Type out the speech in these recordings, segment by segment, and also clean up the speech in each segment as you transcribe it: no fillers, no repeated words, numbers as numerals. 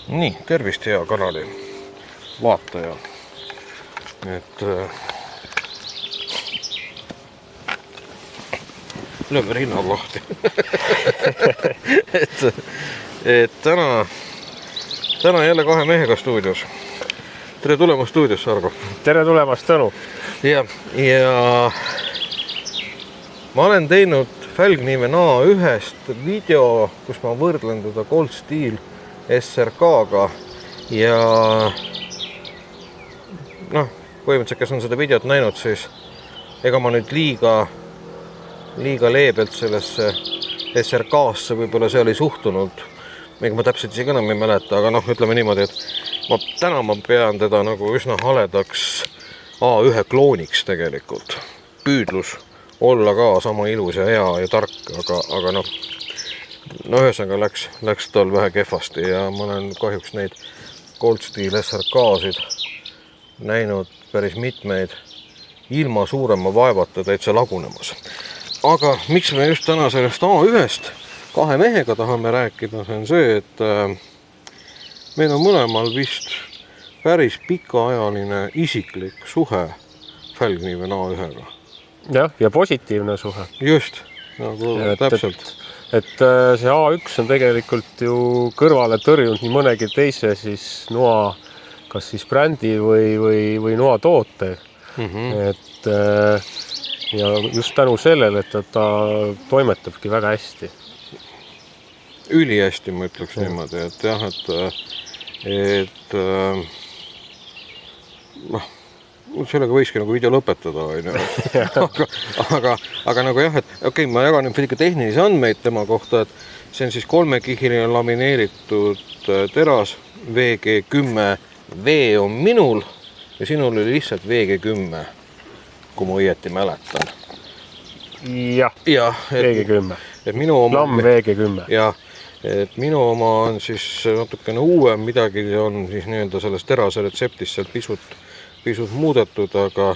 Nii, tervist hea kanali vaataja. Et lööme rinnal lahti. et täna jälle kahe mehega stuudios. Tere tulemast stuudiosse, Argo. Tere tulemast, Tõnu. Ja ma olen teinud Fälgniven A1-st video, kus ma võrdlen teda Gold Steel SRK-ga ja põhimõtteliselt, kes on seda videot näinud, siis ega ma nüüd liiga leebelt sellesse SRK-sse võib-olla seal ei suhtunud. Ega ma täpselt isegi enam ei mäleta, aga ütleme niimoodi, et täna ma pean teda nagu üsna haledaks A1 klooniks tegelikult. Püüdlus olla ka sama ilus ja hea ja tark, aga ühesõnaga läks tal vähe kehvasti ja ma olen kahjuks neid Gold Steel SRK-sid näinud päris mitmeid ilma suurema vaevata täitsa lagunemas. Aga miks me just täna sellest A1-st kahe mehega tahame rääkida, see on see, et meil on mõlemal vist päris pikaajaline isiklik suhe Fälgniven A1-ga. Jah, ja positiivne suhe. Just, nagu täpselt. Et see A1 on tegelikult ju kõrvale tõrjunud nii mõnegi teise siis noa, kas siis brändi või noa toote. Et ja just tänu sellele, et ta toimetabki väga hästi. Ülihästi ma ütleks niimoodi, et jah, et sellega võikski nagu video lõpetada, aga nagu jah, et okei, ma jagan nüüd ikka tehnilisi andmeid tema kohta, et see on siis 3-kihiline lamineeritud teras, VG10V on minul ja sinul oli lihtsalt VG10, kui ma õieti mäletan. Jah, VG10. Et minu oma, Lamm VG10. Jah, et minu oma on siis natukene uuem, midagi on siis nii-öelda sellest terase retseptist seal pisut muudetud, aga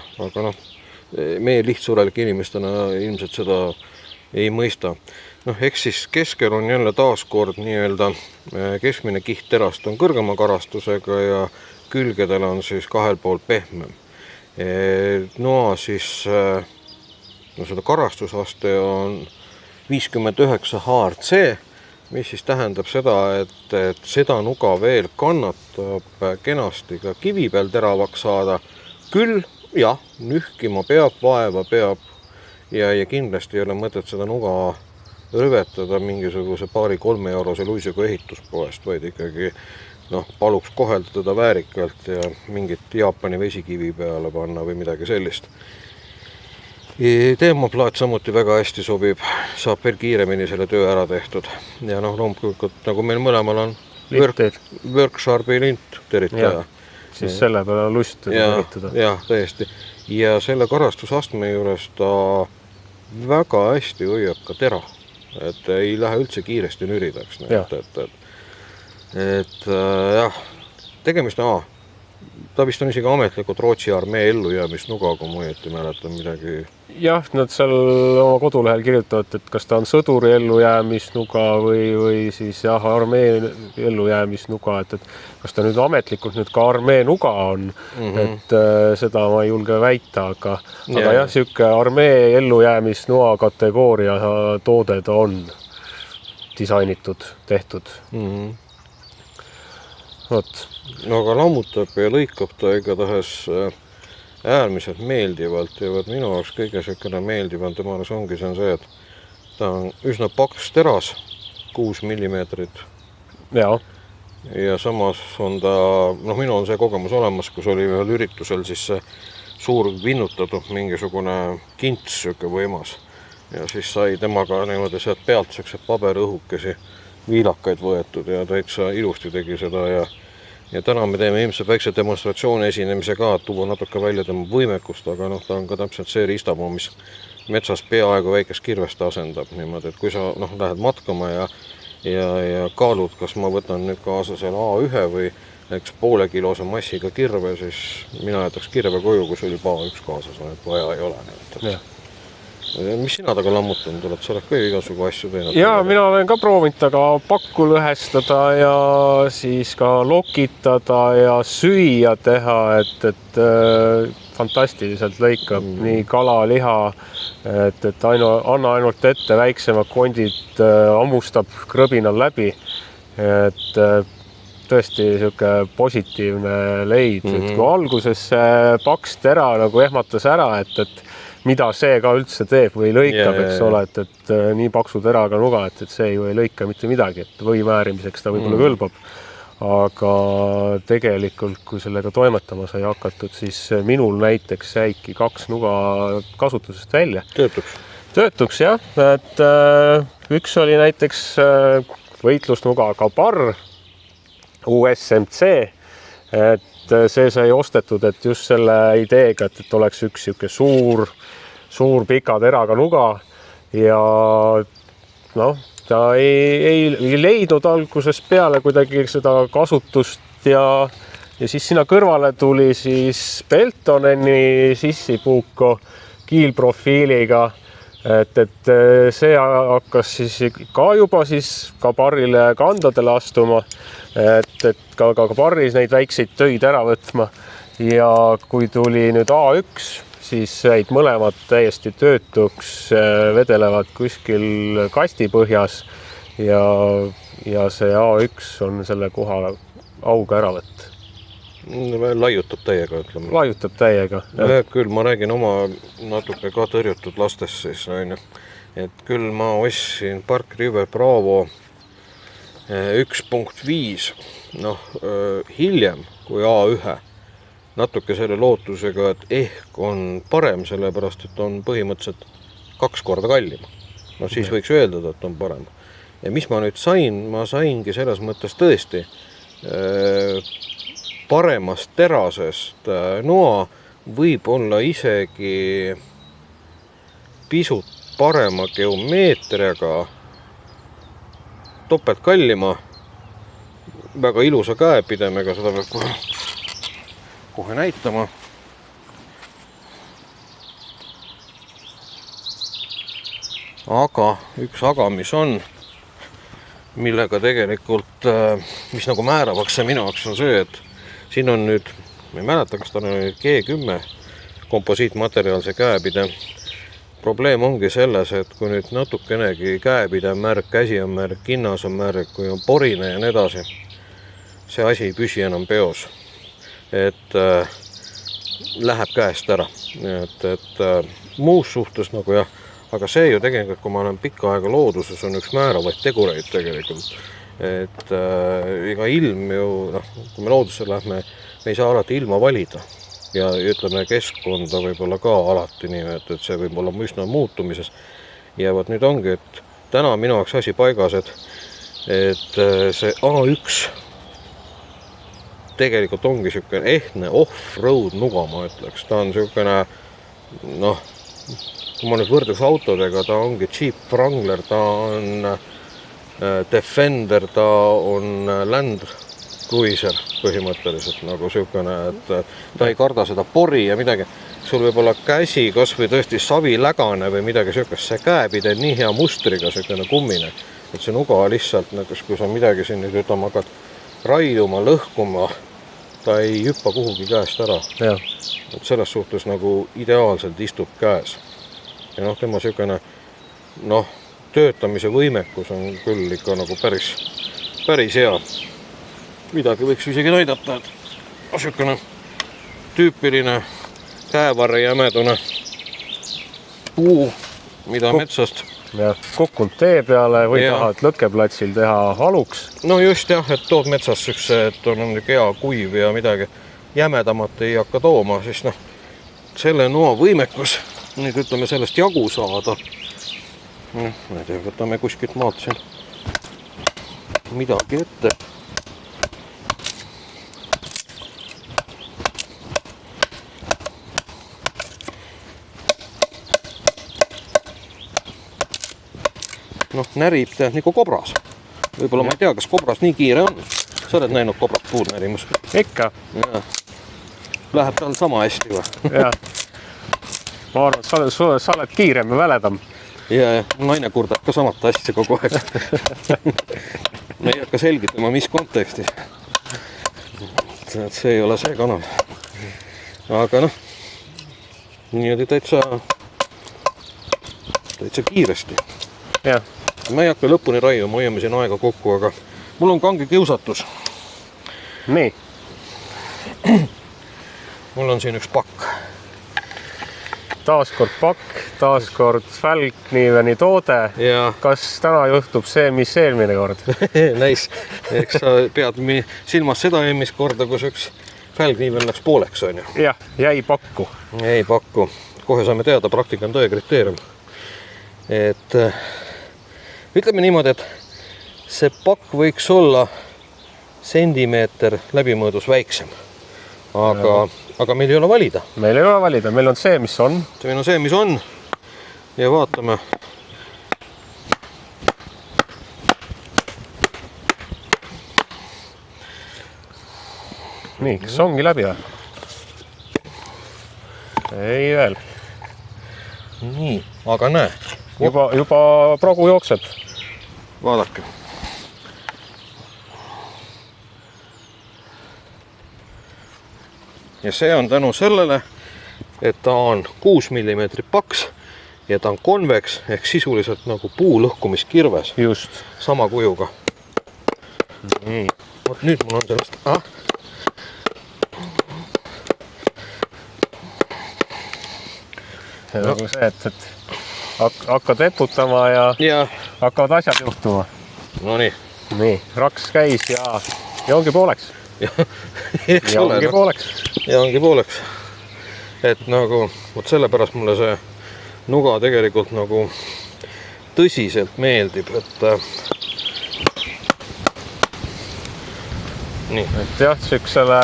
meie lihtsurelik inimestena ilmselt seda ei mõista. Eks siis keskel on jälle taaskord nii-öelda keskmine kiht terast on kõrgema karastusega ja külgedel on siis kahel pool pehmem. Noa siis seda karastusaste on 59 HRC, mis siis tähendab seda, et seda nuga veel kannatab kenasti ka kivi peal teravaks saada. Küll, jah, nühkima peab, vaeva peab ja kindlasti ei ole mõtet seda nuga rüvetada mingisuguse 2-3 eurose luisuga ehituspoest, vaid ikkagi paluks kohelda teda väärikalt ja mingit Jaapani vesikivi peale panna või midagi sellist. Teemaplaat samuti väga hästi sobib, saab veel kiiremini selle töö ära tehtud. Ja loomulikult, nagu meil mõlemal on Worksharpi lint teritaja. Siis selle peale on lust teritada. Jah, täiesti. Ja selle karastusastme juures ta väga hästi hoiab ka tera. Et ei lähe üldse kiiresti nüridaks. Et jah, tegemist ta vist on isegi ametlikult Rootsi armee ellujäämisnuga, kui ma õieti mäletan midagi. Jah, nad seal oma kodulehel kirjutavad, et kas ta on sõduri ellujäämisnuga või siis armee ellujäämisnuga, et kas ta nüüd ametlikult nüüd ka armee nuga on, et seda ma ei julge väita, aga jah, siuke armee ellujäämisnoa kategooria toode ta on disainitud, tehtud. Aga lammutab ja lõikab ta igatahes äärmiselt meeldivalt ja minu jaoks kõige selline meeldiv on tema ongi see, et ta on üsna paks teras, 6 millimeetrit. Ja samas on ta, minu on see kogemus olemas, kus oli ühel üritusel siis see suur vinnutatud mingisugune kints söke võimas. Ja siis sai temaga niimoodi sealt pealt sökse paberõhukesi viilakaid võetud ja täitsa ilusti tegi seda ja täna me teeme ilmselt väikse demonstratsiooni esinemise ka, et tuua natuke välja tema võimekust, aga ta on ka täpselt see riistamaa, mis metsas peaaegu väikest kirvest asendab niimoodi, et kui sa lähed matkama ja kaalud, kas ma võtan nüüd kaasa selle A1 või näiteks 0,5 kilose massiga kirve, siis mina jätaks kirve koju, kus oli A1 kaasas, et vaja ei ole. mis sina taga lammutanud oled, sa oled ka ju igasugu asju teinud? Ja mina olen ka proovinud taga pakku lõhestada ja siis ka lokitada ja süüa teha, et fantastiliselt lõikab nii kala, liha, et anna ainult ette väiksemad kondid, ammustab krõbinal läbi, et tõesti sihuke positiivne leid, et kui alguses paks tera nagu ehmatas ära, et mida see ka üldse teeb või lõikab, eks ole, et nii paksu teraga nuga, et see ju ei lõika mitte midagi, et või määrimiseks ta võib-olla kõlbab. Aga tegelikult, kui sellega toimetama sai hakatud, siis minul näiteks jäiki 2 nuga kasutusest välja. Töötuks jah, et üks oli näiteks võitlusnuga Kabar USMC, et see sai ostetud, et just selle ideega, et oleks üks siuke suur pika teraga nuga ja noh, ta ei leidnud algusest peale kuidagi seda kasutust ja siis sinna kõrvale tuli siis Peltoneni sissipuuko kiilprofiiliga, et see hakkas siis ka juba siis Kabarile kandadele astuma, et ka Kabaris neid väikseid töid ära võtma ja kui tuli nüüd A1, siis jäid mõlemad täiesti töötuks, vedelevad kuskil kasti põhjas ja see A1 on selle koha auga ära võtt. Laiutab täiega, ütleme. Laiutab täiega. Küll ma räägin oma natuke ka tõrjutud lastest siis, et küll ma ostsin Park River Bravo 1.5, hiljem kui A1, natuke selle lootusega, et ehk on parem, sellepärast, et on põhimõtteliselt 2 korda kallim. Siis võiks öelda, et on parem. Ja mis ma nüüd sain? Ma saingi selles mõttes tõesti paremast terasest noa, võib olla isegi pisut parema geomeetriaga, topelt kallima, väga ilusa käepidemega, seda peab kohe näitama. Aga üks aga, mis on, millega tegelikult, mis nagu määravaks minu jaoks on see, et siin on nüüd, ma ei mäleta, kas ta on nüüd G10 komposiitmateriaal, see käepide. Probleem ongi selles, et kui nüüd natukenegi käepide on märg, käsi on märg, kinnas on märg, kui on porine ja nii edasi, see asi ei püsi enam peos. Et läheb käest ära, et muus suhtes nagu jah, aga see ju tegelikult, kui ma olen pikka aega looduses, on üks määravaid tegureid tegelikult, et ega ilm ju, kui me loodusse lähme, me ei saa alati ilma valida ja ütleme keskkonda võib-olla ka alati nii, et see võib olla üsna muutumises ja võt nüüd ongi, et täna minu jaoks asi paigas, et see A1 tegelikult ongi siukene ehtne off-road nuga, ma ütleks. Ta on siukene, kui ma nüüd võrdleks autodega, ta ongi Jeep Wrangler, ta on Defender, ta on Land Cruiser põhimõtteliselt nagu siukene, et ta ei karda seda pori ja midagi. Sul võib olla käsi kas või tõesti savilägane või midagi siukest, see käepide nii hea mustriga, siukene kummine, et see nuga lihtsalt, kui sa midagi siin nüüd ütlema hakkad raiuma, lõhkuma, ta ei hüppa kuhugi käest ära. Ja. Et selles suhtes nagu ideaalselt istub käes. Ja tema siukene, töötamise võimekus on küll ikka nagu päris hea. Midagi võiks isegi näidata, et siukene tüüpiline käevarre jämedune puu, mida metsast ja kukkunud tee peale või tahad lõkkeplatsil teha haluks. No just jah, et tood metsas sükse, et on hea kuiv ja midagi jämedamat ei hakka tooma, siis selle noa võimekus, nüüd ütleme sellest jagu saada. Ma ei tea, võtame kuskilt maalt siin midagi ette. Närib tead nagu kobras. Võib-olla ma ei tea, kas kobras nii kiire on. Sa oled näinud kobrat puud närimus? Ikka. Ja. Läheb tal sama hästi või? Ja. ma arvan, et sa oled kiirem ja väledam. Ja naine kurdab ka samat asja kogu aeg. Me ei hakka selgitama, mis kontekstis. See ei ole see kanal. Aga noh, niimoodi täitsa kiiresti. Jah. Ma ei hakka lõpuni raiuma, hoiame siin aega kokku, aga mul on kange kiusatus. Nii. Mul on siin üks pakk. Taaskord pakk, taaskord Fälkniveni toode. Ja. Kas täna juhtub see, mis eelmine kord? Näis, eks sa pead silmas seda eelmist korda, kus üks Fälkniven läks pooleks, on ju? Jah, jäi pakku. Ei pakku. Kohe saame teada, praktika on tõe kriteerium. Et ütleme niimoodi, et see pakk võiks olla sentimeeter läbimõõdus väiksem. Aga meil ei ole valida. Meil ei ole valida, meil on see, mis on. Meil on see, mis on. Ja vaatame. Nii, kas ongi läbi või? Ei veel. Nii, aga näe. Juba pragu jookseb. Vaadake. Ja see on tänu sellele, et ta on 6 mm paks ja ta on konveks ehk sisuliselt nagu puu lõhkumiskirves. Just. Sama kujuga. Nii. Vot nüüd mul on sellest... See on nagu see, et hakkad eputama ja hakkavad asjad juhtuma. No nii. Nii, raks käis ja ongi pooleks. Ja ongi pooleks. Et nagu, vot sellepärast mulle see nuga tegelikult nagu tõsiselt meeldib, et nii. Et jah, süksele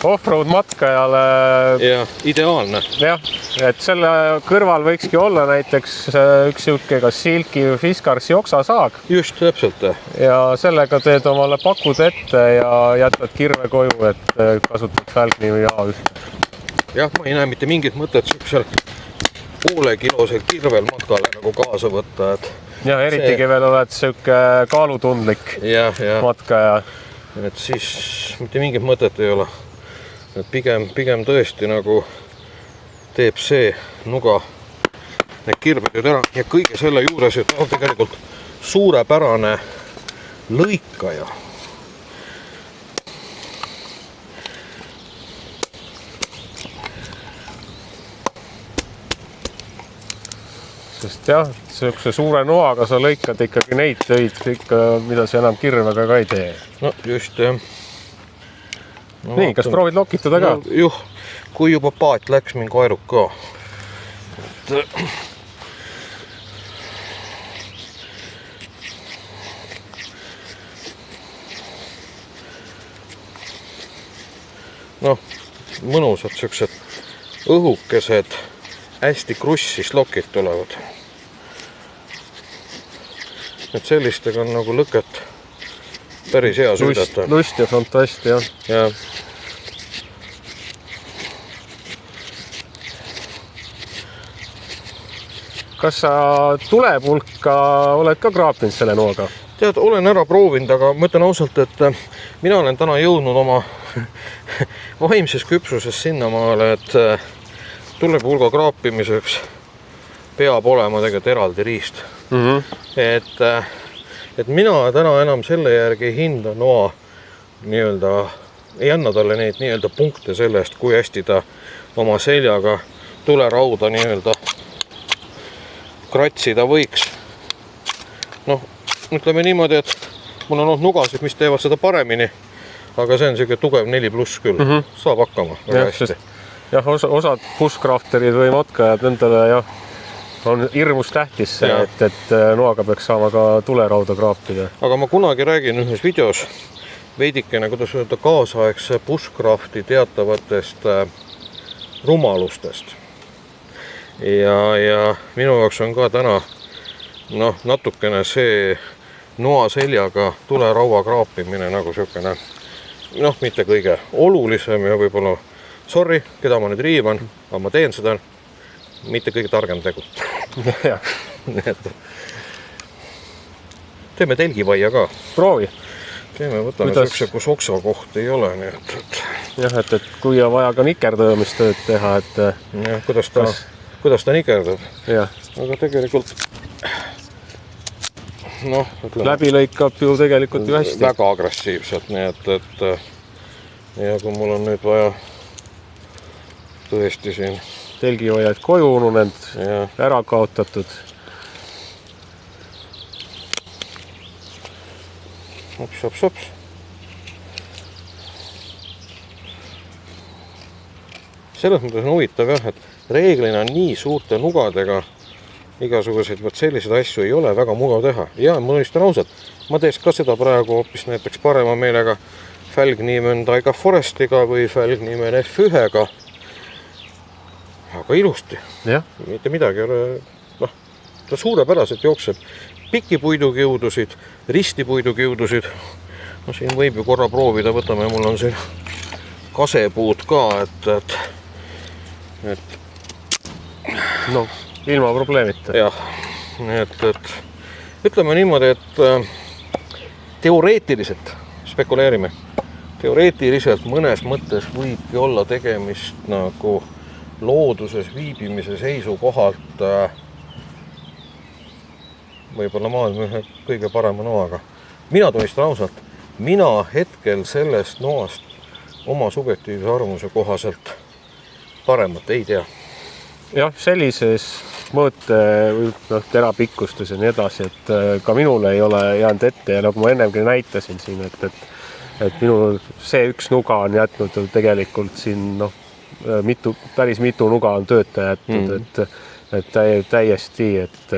off-road matkajale ja ideaalne. Jah, et selle kõrval võikski olla näiteks üks siuke kas silki või Fiskarsi oksasaag. Just, täpselt. Ja sellega teed omale pakud ette ja jätad kirve koju, et kasutad Fälknivi A1. Jah, ma ei näe mitte mingit mõtet süksel poolekilosel kirvel matkale nagu kaasa võtta. Ja eritigi veel oled siuke kaalutundlik matkaja. Et siis mitte mingit mõtet ei ole. Et pigem tõesti nagu teeb see nuga need kirved ära ja kõige selle juures, et on tegelikult suurepärane lõikaja. Sest jah, sellise suure noaga sa lõikad ikkagi neid töid, mida sa enam kirvega ka ei tee. No just, jah. No, nii, kas proovid lokitada ka? No, juh, kui juba paat läks, min kaeruk ka. Noh, mõnusad sellised õhukesed, hästi krussis lokid tulevad. Et sellistega on nagu lõket päris hea süüdata. Lust ja fantast, jah. Ja. Kas sa tulepulka oled ka kraapinud selle nooga? Tead, olen ära proovinud, aga ma ütlen ausalt, et mina olen täna jõudnud oma vaimses küpsuses sinnamaale, et tulepulga kraapimiseks peab olema tegelikult eraldi riist. Et mina täna enam selle järgi hinda noa nii-öelda, ei anna talle neid nii-öelda punkte sellest, kui hästi ta oma seljaga tulerauda nii-öelda kratsida võiks. Noh, ütleme niimoodi, et mul on olnud nugasid, mis teevad seda paremini, aga see on selline tugev 4+ küll. Saab hakkama väga hästi. Jah, osad bushcrafterid või matkajad nendele jah, on hirmus tähtis see, et noaga peaks saama ka tulerauda kraapida. Aga ma kunagi räägin ühes videos veidikene, kuidas öelda, kaasaegse bushcrafti teatavatest rumalustest. Ja minu jaoks on ka täna natukene see noa seljaga tuleraua kraapimine nagu selline, mitte kõige olulisem ja võib-olla, sorry, keda ma nüüd riivan, aga ma teen seda. mitte kõige targem tegu. Teeme telgivaia ka. Proovi. Teeme, võtame sükse, kus oksa koht ei ole. Nii jah, et kui on vaja ka nikerdamistööd teha, et jah, kuidas ta nikerdab. Jah. Aga tegelikult läbi lõikab ju tegelikult ju hästi. Väga agressiivselt, nii et ja kui mul on nüüd vaja tõesti siin telgivaiad koju ununenud, ära kaotatud. Ops. Selles mõttes on huvitav jah, et reeglina nii suurte nugadega igasuguseid selliseid asju ei ole väga mugav teha. Ja ma mõistan ausalt, ma teeks ka seda praegu hoopis näiteks parema meelega Fälgniemen Taiga Forestiga või Fälgniemen F1-ga. Aga ilusti. Mitte midagi ei ole. Ta suurepäraselt jookseb pikipuidukiudusid, ristipuidukiudusid. Siin võib ju korra proovida, võtame, mul on siin kasepuud ka, et ilma probleemita. Jah, et ütleme niimoodi, et teoreetiliselt spekuleerime. Teoreetiliselt mõnes mõttes võibki olla tegemist nagu looduses viibimise seisukohalt võib-olla maailma ühe kõige parema noaga. Mina tunnistan ausalt, mina hetkel sellest noast oma subjektiivse arvamuse kohaselt paremat ei tea. Jah, sellises mõõte terapikkustes ja nii edasi, et ka minul ei ole jäänud ette ja nagu ma ennemgi näitasin siin, et minul see üks nuga on jätnud tegelikult siin päris mitu nuga on tööta jätnud, et täiesti, et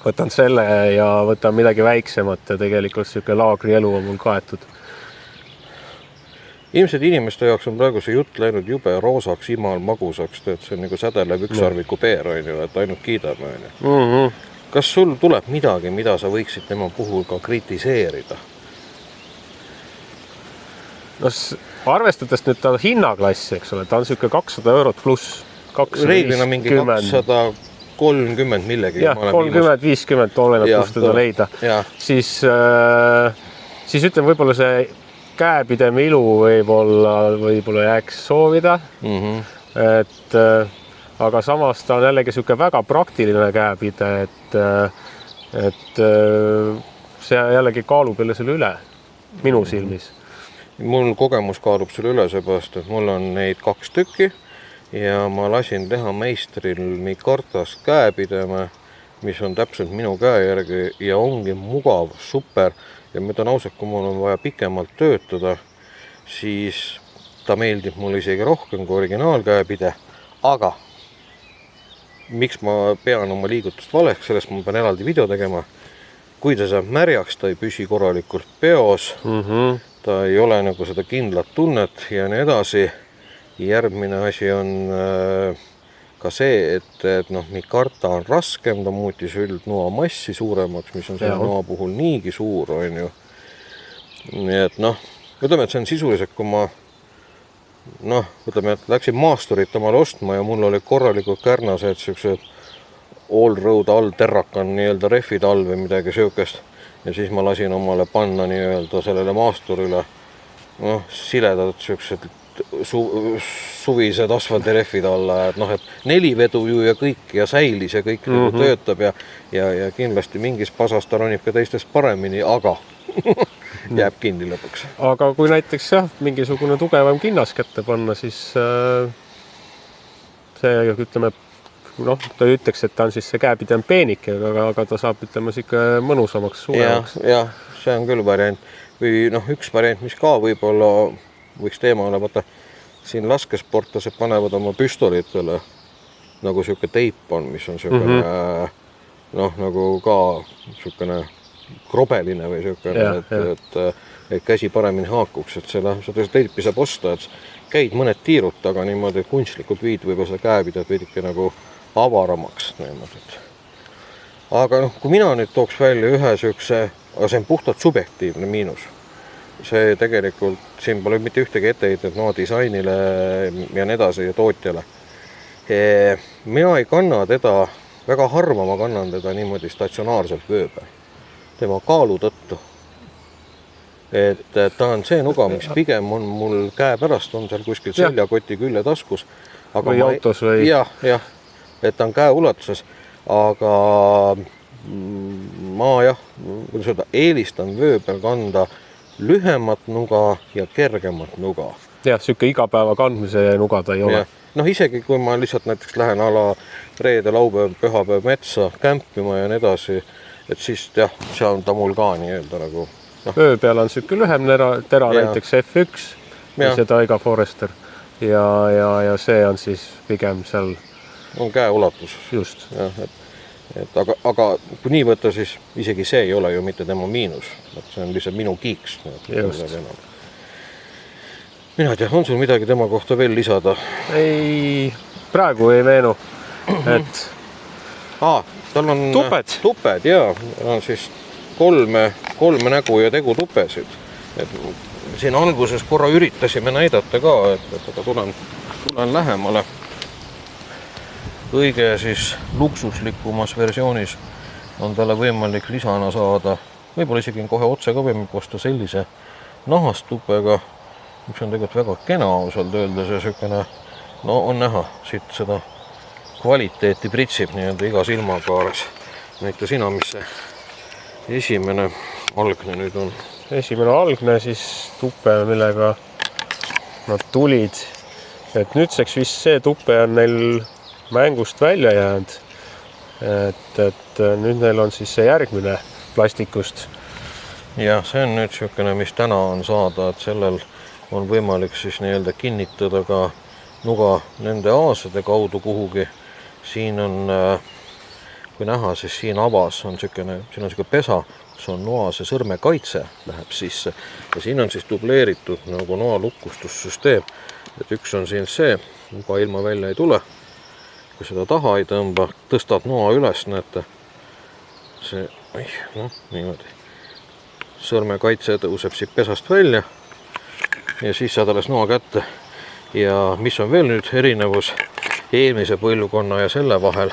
võtan selle ja võtan midagi väiksemat ja tegelikult selline laagrielu on mul kaetud. Ilmselt inimeste jaoks on praegu see jutt läinud jube roosaks, imal magusaks, et see on nagu sädelev ükssarviku peer, et ainult kiidame. Kas sul tuleb midagi, mida sa võiksid tema puhul ka kritiseerida? Arvestades nüüd ta hinnaklassi, eks ole, ta on selline 200 eurot pluss. Reeglina mingi 230 millegi. Jah, 30-50 oleneb, kus teda leida. Siis ütlen, võib-olla see käepidem ilu võib-olla jääks soovida. Aga samas ta on jällegi selline väga praktiline käepide, et see jällegi kaalub jälle selle üle minu silmis. Mul kogemus kaalub selle üle seepärast, et mul on neid 2 tükki ja ma lasin teha meistril Mikartast käepideme, mis on täpselt minu käe järgi ja ongi mugav, super. Ja ma ütlen ausalt, kui mul on vaja pikemalt töötada, siis ta meeldib mulle isegi rohkem kui originaalkäepide. Aga miks ma pean oma liigutust valeks, sellest ma pean eraldi video tegema. Kui ta saab märjaks, ta ei püsi korralikult peos. Ta ei ole nagu seda kindlat tunnet ja nii edasi. Järgmine asi on ka see, et Mikarta on raskem, ta muutis üldnoa massi suuremaks, mis on selle noa puhul niigi suur, on ju. Nii et ütleme, et see on sisuliselt, kui ma läksin maasturit omale ostma ja mul oli korralikult kärnased sellised all-road all terrakan nii-öelda refid all või midagi söökest. Ja siis ma lasin omale panna nii-öelda sellele maasturile siledad sellised suvised asfaldirefid alla, et 4 vedu ju ja kõik ja säilis ja kõik töötab ja kindlasti mingis pasas ta ronib ka teistest paremini, aga jääb kinni lõpuks. Aga kui näiteks mingisugune tugevam kinnas kätte panna, siis see, ütleme, ta ütleks, et ta on siis see käepidem peenik, aga ta saab, ütleme, mõnusamaks suuremaks. Ja, see on küll variant. Või üks variant, mis ka võib-olla võiks teema olla, vaata, siin laskesportlased panevad oma püstolitele nagu selline teip on, mis on selline, nagu ka selline krobeline või selline, et käsi paremini haakuks, et seda teipi saab osta, et käid mõned tiirud taga niimoodi, et kunstlikult viid võib-olla seda käepidet veidike nagu avaramaks. Aga kui mina nüüd tooks välja ühe selline, aga see on puhtalt subjektiivne miinus. See tegelikult, siin pole mitte ühtegi etteheidet disainile ja nii edasi ja tootjale. Mina ei kanna teda, väga harva ma kannan teda niimoodi statsionaarselt vöö peal, tema kaalu tõttu. Et ta on see nuga, mis pigem on mul käepärast, on seal kuskil seljakoti küljetaskus. Või autos või? Jah, et ta on käeulatuses, aga ma eelistan vöö peal kanda lühemat nuga ja kergemat nuga. Jah, siuke igapäeva kandmise nuga ta ei ole. Noh, isegi kui ma lihtsalt näiteks lähen ala reede, laupäev, pühapäev metsa kämpima ja nii edasi, et siis jah, see on ta mul ka nii-öelda nagu. Öö peal on siuke lühem tera näiteks F1 ja see Taiga Forester ja see on siis pigem seal. On käeulatus. Just. Aga kui nii võtta, siis isegi see ei ole ju mitte tema miinus. See on lihtsalt minu kiiks. Just. Mina tea, on sul midagi tema kohta veel lisada? Ei, praegu ei meenu. Et... tal on tuped, jaa. On siis kolme nägu ja tegu tupesid. Et siin alguses korra üritasime näidata ka, et tulen lähemale. Õige siis luksuslikumas versioonis on talle võimalik lisana saada. Võib-olla isegi kohe otse ka võimalik osta sellise nahast tupega, mis on tegelikult väga kena ausalt öeldes ja sükene, on näha siit seda kvaliteeti pritsib nii-öelda iga silmakaares. Näita sina, mis see esimene algne nüüd on. Esimene algne siis tupe, millega nad tulid. Et nüüdseks vist see tupe on neil mängust välja jäänud. Et nüüd neil on siis see järgmine plastikust. Ja see on nüüd sükene, mis täna on saada, et sellel on võimalik siis nii-öelda kinnitada ka nuga nende aasade kaudu kuhugi. Siin on, kui näha, siis siin avas on siin on siuke pesa, kus on noa see sõrmekaitse läheb sisse ja siin on siis dubleeritud nagu noa lukustussüsteem. Et üks on siin see, nuga ilma välja ei tule. Kui seda taha ei tõmba, tõstad noa üles, näete. See, niimoodi. Sõrmekaitse tõuseb siit pesast välja ja siis saad alles noa kätte. Ja mis on veel nüüd erinevus eelmise põlvkonna ja selle vahel,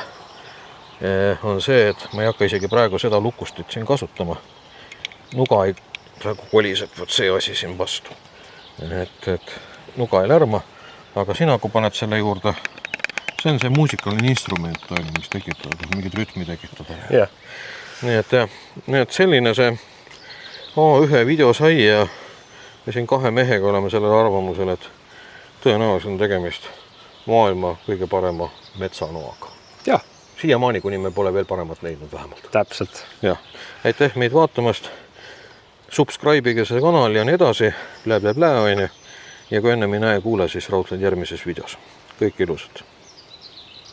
on see, et ma ei hakka isegi praegu seda lukustit siin kasutama. Nuga ei praegu koliseb, võt see asi siin vastu. Et nuga ei lärma, aga sina, kui paned selle juurde, see on see muusikaline instrument, mis tekitab, mingid rütmi tekitada. Yeah. Nii et selline see A1 video sai ja siin 2 mehega oleme sellel arvamusel, et tõenäoliselt on tegemist maailma kõige parema metsanoaga. Jah. Siiamaani, kuni me pole veel paremat leidnud vähemalt. Täpselt. Jah. Aitäh meid vaatamast. Subscribe'ige see kanal ja nii edasi. Läb, on. Ja kui enne ei näe kuule, siis raudselt järgmises videos. Kõik ilusat.